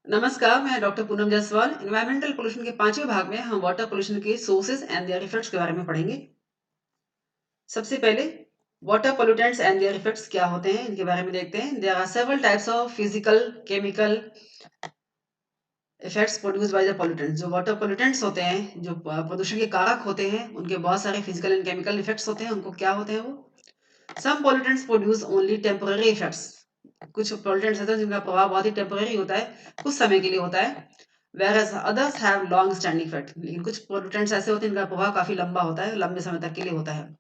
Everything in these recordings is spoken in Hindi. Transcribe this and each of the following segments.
नमस्कार, मैं doctor Poonam Jaiswal. Environmental pollution के 5वें भाग में हम वाटर पोल्यूशन के सोर्सेज एंड देयर इफेक्ट्स के बारे में पढ़ेंगे। सबसे पहले water pollutants and their effects क्या होते हैं, इनके बारे में देखते हैं। There are several types of physical, chemical effects produced by the pollutants. जो वाटर पोल्यूटेंट्स होते हैं, जो प्रदूषण के कारक होते हैं, उनके बहुत सारे फिजिकल एंड केमिकल इफेक्ट्स होते हैं। उनको क्या होते हैं वो? Some pollutants produce only temporary effects. कुछ पोल्यूटेंट्स होते हैं जिनका प्रभाव बहुत ही टेम्पररी होता है, कुछ समय के लिए होता है। whereas others have long standing effect। लेकिन कुछ पोल्यूटेंट्स ऐसे होते हैं जिनका प्रभाव काफी लंबा होता है, लंबे समय तक के लिए होता है।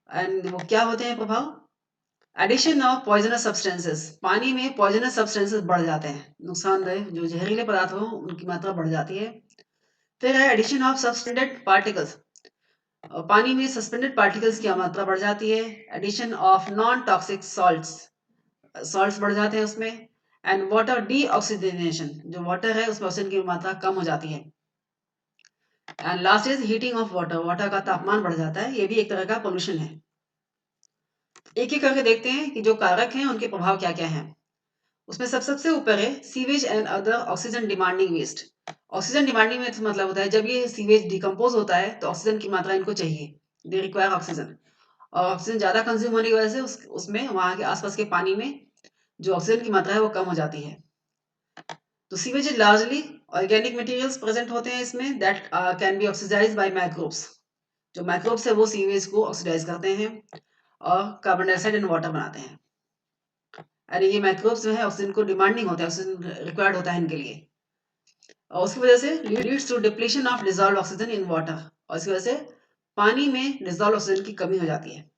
एंड वो क्या होते हैं प्रभाव? Addition of poisonous substances. पानी में पॉइजनस सब्सटेंसेस बढ़ जाते हैं, नुकसानदेह जो जहरीले पदार्थ हो उनकी मात्रा बढ़ जाती है। फिर है एडिशन ऑफ सस्पेंडेड पार्टिकल्स। पानी में सस्पेंडेड पार्टिकल्स की मात्रा बढ़ जाती है। Addition of non toxic salts बढ़ जाते हैं उसमें। एंड वाटर डीऑक्सीजनेशन, जो वाटर है उसमें ऑक्सीजन की मात्रा कम हो जाती है। And last is heating of water. Water का तापमान बढ़ जाता है, ये भी एक तरह का पोल्यूशन है। एक एक करके देखते हैं कि जो कारक हैं उनके प्रभाव क्या क्या हैं। उसमें सबसे ऊपर है sewage and other oxygen demanding waste. Oxygen demanding waste मतलब होता है जब ये सीवेज डिकम्पोज होता है तो ऑक्सीजन की मात्रा इनको चाहिए, दे रिक्वायर ऑक्सीजन। और ऑक्सीजन ज्यादा कंज्यूम होने की वजह से उसमें वहां के आसपास के पानी में जो ऑक्सीजन की मात्रा है वो कम हो जाती है। तो sewage is largely organic materials present होते हैं इसमें that can be oxidized by microbes. जो माइक्रोब्स है वो सीवेज को ऑक्सीडाइज करते हैं और कार्बन डाइऑक्साइड एंड वाटर बनाते हैं। अरे ये माइक्रोब्स जो है ऑक्सीजन को डिमांडिंग होता है, ऑक्सीजन रिक्वायर्ड होता है इनके लिए। और उसकी वजह से leads to depletion of dissolve oxygen in water. और इसकी वजह से पानी में डिजॉल्व ऑक्सीजन की कमी हो जाती है।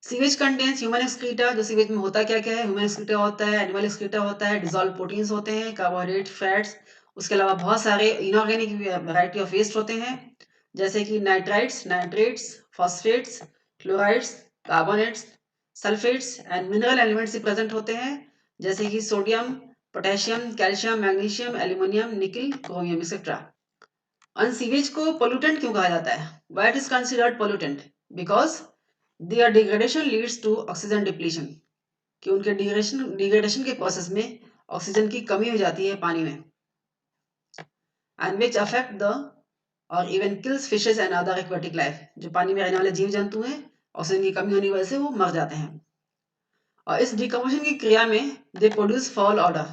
Sewage contains human excreta. जो सीवेज में होता क्या क्या है? ह्यूमन एक्सक्रीटा होता है, एनिमल एक्सक्रीटा होता है, डिजॉल्व प्रोटीन्स होते हैं, कार्बोहाइड्रेट, फैट्स। उसके अलावा बहुत सारे इनऑर्गेनिक वैरायटी ऑफ वेस्ट होते हैं, जैसे कि nitrites, nitrates, phosphates, chlorides, carbonates, sulphates and mineral elements भी प्रेजेंट होते हैं, जैसे कि sodium, potassium, calcium, magnesium, aluminium, nickel, chromium etcetera. अन सीवेज को पोल्यूटेंट क्यों कहा जाता है? Why it is considered pollutant? Because their degradation leads to oxygen depletion. कि उनके डिग्रेडेशन के प्रोसेस में ऑक्सीजन की कमी हो जाती है पानी में, एंड विच अफेक्ट द और even kills fishes and other aquatic life. जो पानी में रहने वाले जीव जंतु हैं, ऑक्सीजन की कमी होने की वजह से वो मर जाते हैं। और इस डिकम्पोजिशन की क्रिया में दे प्रोड्यूस फॉल ऑर्डर,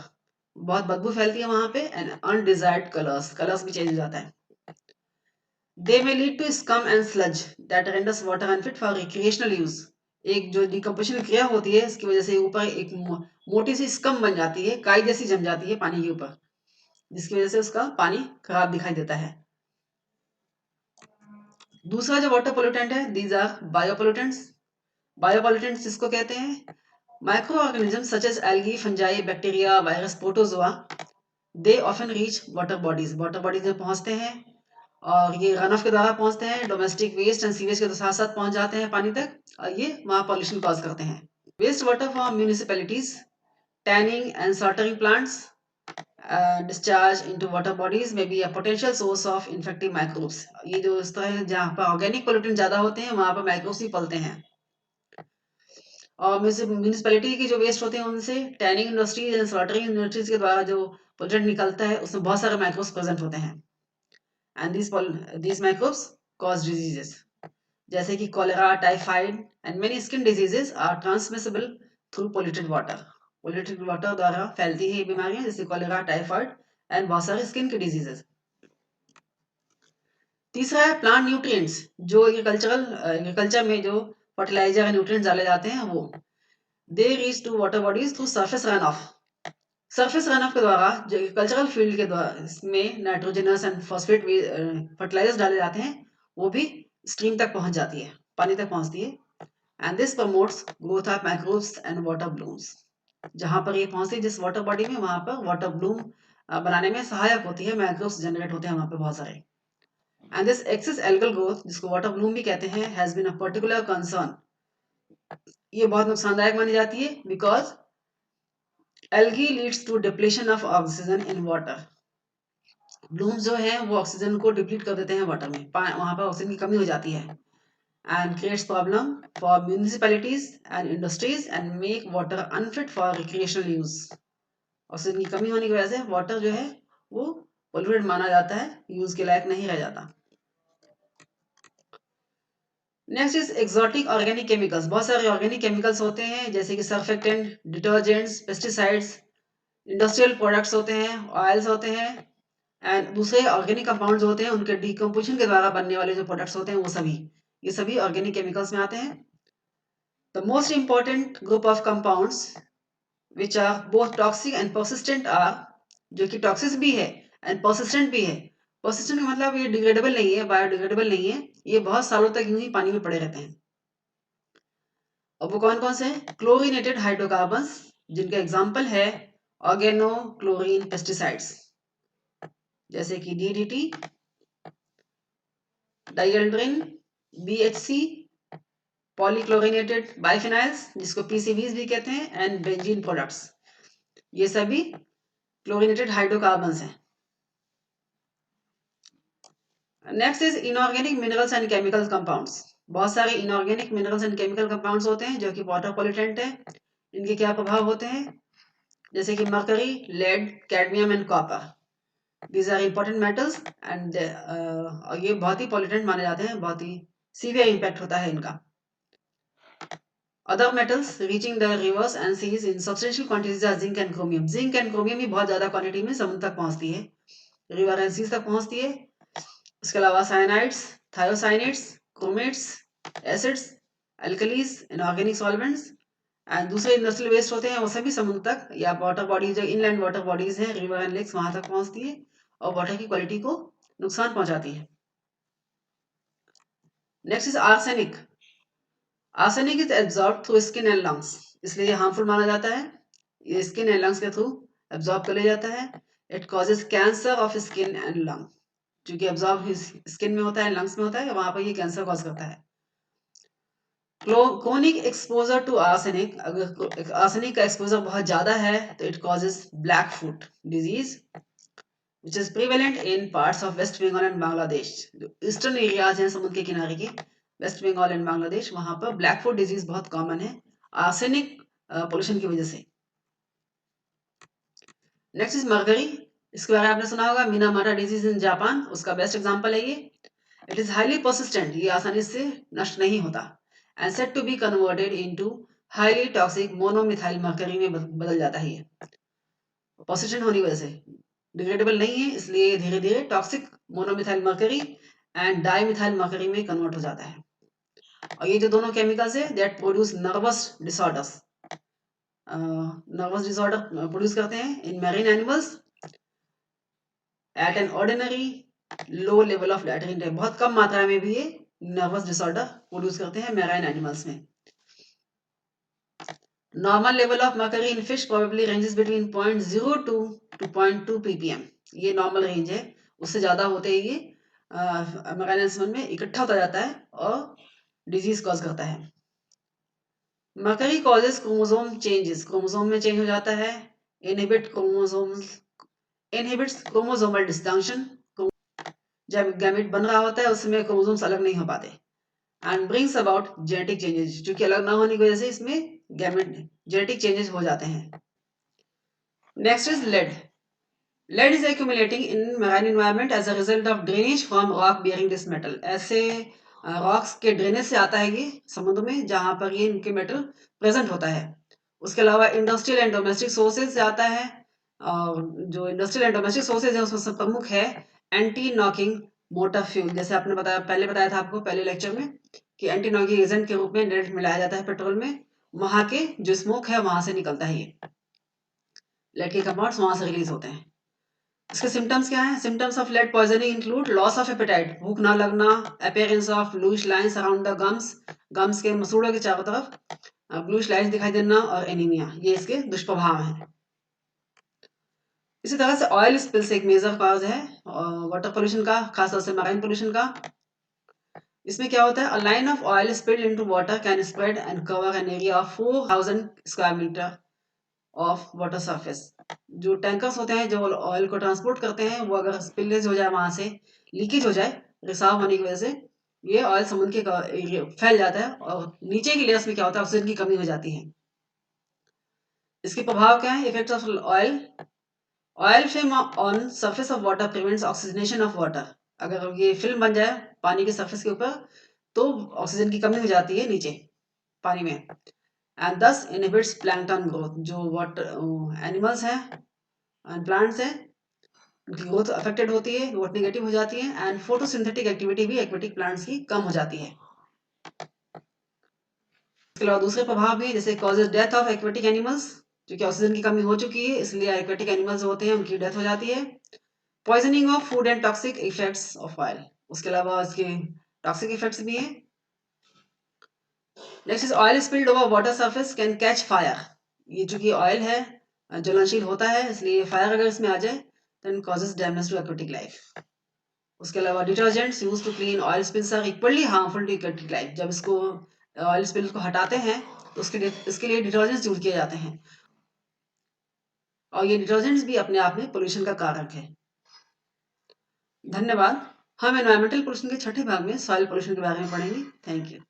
बहुत बदबू फैलती है वहां पे, एंड अनडिजायर्ड कलर्स भी चेंज हो जाता है। They may lead to scum and sludge that renders water unfit for recreational use. एक जो डिकम्पोजिशन क्रिया होती है इसकी वजह से ऊपर एक मोटी सी स्कम बन जाती है, काई जैसी जम जाती है पानी के ऊपर, जिसकी वजह से उसका पानी खराब दिखाई देता है। दूसरा जो वाटर पोल्यूटेंट है, दीज आर बायोपोल्यूटेंट्स। बायोपोल्यूटेंट्स जिसको कहते हैं micro organism such as algae, fungi, bacteria, virus, protozoa. They often reach water bodies में पहुंचते हैं, और ये रन ऑफ के द्वारा पहुंचते हैं, डोमेस्टिक वेस्ट एंड सीवेज के साथ साथ पहुंच जाते हैं पानी तक, और ये वहां पॉल्यूशन कॉज करते हैं। Waste water from municipalities, tanning and slaughtering plants discharge into water bodies may be a potential source of infective microbes। ये जो इस तरह जहाँ पर ऑर्गेनिक पोल्यूटेंट ज्यादा होते हैं वहां पर माइक्रोब्स भी पलते हैं। और म्यूनिसिपैलिटी की जो वेस्ट होते हैं उनसे tanning industries and slaughtering industries के द्वारा जो पोल्यूटेंट निकलता है उसमें बहुत सारे माइक्रोब्स प्रेजेंट होते हैं, and these microbes cause diseases, जैसे कि cholera, typhoid and many skin diseases are transmissible through polluted water. Polluted water द्वारा फैलती है ये बीमारियां, जैसे कॉलेरा, टाइफाइड एंड बहुत सारे स्किन के डिजीजेस। तीसरा है प्लांट न्यूट्रिएंट्स। जो एग्रीकल्चर में जो फर्टिलाइजर एंड न्यूट्रिएंट्स डाले जाते हैं वो they reach to water bodies through surface run off. Surface run off के द्वारा जो एग्रीकल्चरल फील्ड के द्वारा इसमें नाइट्रोजनस एंड फॉस्फेट फर्टिलाइजर्स डाले जाते हैं, वो भी स्ट्रीम तक पहुंच जाती है, पानी तक पहुंचती है। And this promotes growth of microbes and water blooms. जहां पर ये पहुंचती है जिस वाटर बॉडी में, वहां पर वाटर ब्लूम बनाने में सहायक होती है, माइक्रोब्स जनरेट होते हैं वहां पर बहुत सारे। And this excess algal growth, जिसको वाटर ब्लूम भी कहते हैं, has been a particular concern. ये बहुत नुकसानदायक मानी जाती है because algae leads to depletion of oxygen in water. Blooms जो है वो ऑक्सीजन को डिप्लीट कर देते हैं वाटर में, वहां पर ऑक्सीजन की कमी हो जाती है, and creates problem for municipalities and industries and make water unfit for recreational use. Oxygen की कमी होने की वजह से वाटर जो है वो पोल्यूटेड माना जाता है, यूज के लायक नहीं रह जाता। Next is exotic organic chemicals. बहुत सारे ऑर्गेनिक केमिकल्स होते हैं जैसे कि surfactant, detergents, pesticides, industrial products होते हैं, ऑयल्स होते हैं एंड दूसरे ऑर्गेनिक कंपाउंड्स होते हैं, उनके डिकम्पोजिशन के द्वारा बनने वाले जो प्रोडक्ट्स होते हैं वो सभी, ये सभी ऑर्गेनिक केमिकल्स में आते हैं। The most important group of compounds which are both toxic and persistent are, जो कि टॉक्सिक भी है एंड पर्सिस्टेंट भी है। पर्सिस्टेंट का मतलब ये डिग्रेडेबल नहीं है, बायोडिग्रेडेबल नहीं है, ये बहुत सालों तक यूं ही पानी में पड़े रहते हैं। और वो कौन कौन से हैं? क्लोरीनेटेड हाइड्रोकार्बन्स, जिनका एग्जाम्पल है ऑर्गेनो क्लोरीन पेस्टिसाइड्स, जैसे कि डीडीटी, डाइएल्ड्रिन, बीएचसी, पॉलीक्लोरिनेटेड बाइफिनाइल्स जिसको पीसीबीज भी कहते हैं एंड बेंजीन प्रोडक्ट्स, ये सभी क्लोरीनेटेड हाइड्रोकार्बन्स हैं। Next is inorganic minerals and chemical compounds. बहुत सारे inorganic minerals and chemical compounds होते हैं जो कि वाटर पॉल्यूटेंट है। इनके क्या प्रभाव होते हैं? जैसे कि mercury, lead, cadmium and copper, these are important metals and ये बहुत ही पॉल्यूटेंट माने जाते हैं, बहुत ही सीवियर इम्पैक्ट होता है इनका। Other metals reaching the rivers and seas in substantial quantities are zinc and chromium. Zinc and chromium भी बहुत ज्यादा क्वांटिटी में समुद्र तक पहुंचती है, रिवर एंड सीज तक पहुंचती है। उसके अलावा cyanides, thiocyanates, chromates, acids, alkalies, inorganic solvents and दूसरे इंडस्ट्रियल वेस्ट होते हैं, वो सभी समुद्र तक या वाटर बॉडीज, जो इनलैंड वाटर बॉडीज हैं, रिवर एंड लेक्स, वहां तक पहुंचती है और वाटर की क्वालिटी को नुकसान पहुंचाती है। Next is arsenic. Arsenic is absorb through skin and lungs, इसलिए हार्मफुल माना जाता है, ये स्किन एंड लंग्स के थ्रू एब्जॉर्ब कर लिया जाता है। It causes cancer of skin and lung, क्योंकि एब्जॉर्ब स्किन में होता है, लंग्स में होता है, वहां पर ये कैंसर कॉज करता है। क्रोनिक एक्सपोजर टू आर्सेनिक, अगर आर्सेनिक का एक्सपोजर बहुत ज्यादा है तो it causes black foot disease which is prevalent in parts of West Bengal and Bangladesh. जो ईस्टर्न एरियाज हैं समुद्र के किनारे के, वेस्ट बंगाल एंड बांग्लादेश, वहां पर ब्लैक फुट डिजीज बहुत कॉमन है आर्सेनिक पोल्यूशन की वजह से। Next is mercury. इसके बारे में आपने सुना होगा, मीनामाटा डिजीज इन जापान, उसका बेस्ट एग्जांपल है ये। इट इज हाईली पर्सिस्टेंट, ये आसानी से नष्ट नहीं होता and set to be converted into highly toxic monomethyl mercury में बदल जाता है। ये पर्सिस्टेंट होने की वजह से डिग्रेडेबल नहीं है, इसलिए धीरे धीरे toxic monomethyl mercury and dimethyl mercury में कन्वर्ट हो जाता है। और ये जो दोनों केमिकल्स है that produce nervous disorders, nervous disorder produce करते हैं in marine animals at an ordinary low level of latrine tape. बहुत कम मात्रा में भी ये नर्वस डिसऑर्डर प्रोड्यूस करते हैं मैराइन एनिमल्स में। Normal level of mercury in fish probably ranges between 0.02 to 0.2 ppm, ये नॉर्मल रेंज है। उससे ज्यादा होते ही ये मैराइन एनिमल्स में इकट्ठा होता जाता है और डिजीज कॉज करता है। Mercury causes chromosome changes, chromosome में चेंज हो जाता है। इनहिबिट्स क्रोमोसोमल डिस्जंक्शन, जब गैमेट बन रहा होता है उस समय क्रोमोसोम्स अलग नहीं हो पाते and brings about genetic changes, क्योंकि अलग ना होने की वजह से इसमें गैमेट जेनेटिक चेंजेस हो जाते हैं। Next is lead. Lead is accumulating in marine environment as a result of drainage from rock bearing this metal। ऐसे रॉक्स के ड्रेनेज से आता है ये समुद्र में जहां पर ये इनके मेटल प्रेजेंट होता है। उसके अलावा इंडस्ट्रियल एंड डोमेस्टिक सोर्सेज से आता है, और जो इंडस्ट्रियल एंड डोमेस्टिक सोर्सेज है उसमें से प्रमुख है एंटी नॉकिंग मोटर फ्यूल। जैसे आपने बताया, पहले बताया था आपको पहले लेक्चर में कि एंटी नॉकिंग एजेंट के रूप में लेड मिलाया जाता है पेट्रोल में, वहां के जो स्मोक है वहां से निकलता है, ये लेड के कंपाउंड्स वहां से रिलीज होते हैं। इसके सिम्टम्स क्या हैं? Symptoms of lead poisoning include loss of appetite, भूख ना लगना, appearance of bluish lines around the gums, gums के मसूड़ों के चारों तरफ ब्लूइश लाइंस दिखाई देना, और एनीमिया, ये इसके दुष्प्रभाव हैं। इसी तरह से ऑयल स्पिल्स एक मेजर कॉज है वाटर पोल्यूशन का, खासतौर से मराइन पोल्यूशन का। इसमें क्या होता है? A line of oil spilled into water can spread and cover an area of 4000 square metre of water surface. जो टैंकर्स होते हैं जो ऑयल को ट्रांसपोर्ट करते हैं, वो अगर स्पिलेज हो जाए, वहां से लीकेज हो जाए रिसाव होने की वजह से, ये ऑयल समुद्र के फैल जाता है और नीचे की लेयर्स में क्या होता है? ऑक्सीजन की कमी हो जाती है। इसके प्रभाव क्या है? Effect of oil film on surface of water prevents oxygenation of water. अगर ये फिल्म बन जाए पानी के सरफेस के ऊपर तो ऑक्सीजन की कमी हो जाती है नीचे पानी में, एंड दस इनहिबिट्स प्लैंकटन ग्रोथ। जो वाटर एनिमल्स हैं एंड प्लांट्स हैं उनकी ग्रोथ अफेक्टेड होती है, ग्रोथ नेगेटिव हो जाती है, एंड फोटोसिंथेटिक एक्टिविटी भी एक्वेटिक प्लांट्स की कम हो जाती है। इसके अलावा दूसरे प्रभाव भी, जैसे causes death of aquatic animals, क्योंकि ऑक्सीजन की कमी हो चुकी है इसलिए एक्वेटिक एनिमल्स होते हैं उनकी डेथ हो जाती है। Poisoning of food and toxic effects of oil, उसके अलावा इसके टॉक्सिक इफेक्ट्स भी हैं। Next is oil spilled over water surface can catch fire. ये चूंकि ऑयल है ज्वलनशील होता है इसलिए फायर अगर इसमें आ जाए then causes damage to aquatic life. उसके अलावा detergents use to clean oil spills are equally harmful to aquatic life. जब इसको ऑयल स्पिल को हटाते हैं तो इसके लिए डिटर्जेंट्स यूज किए जाते हैं, और ये डिटर्जेंट्स भी अपने आप में पोल्यूशन का कारक है। धन्यवाद। हम एनवायरमेंटल पोल्यूशन के छठे भाग में सॉइल पोल्यूशन के बारे में पढ़ेंगे। Thank you.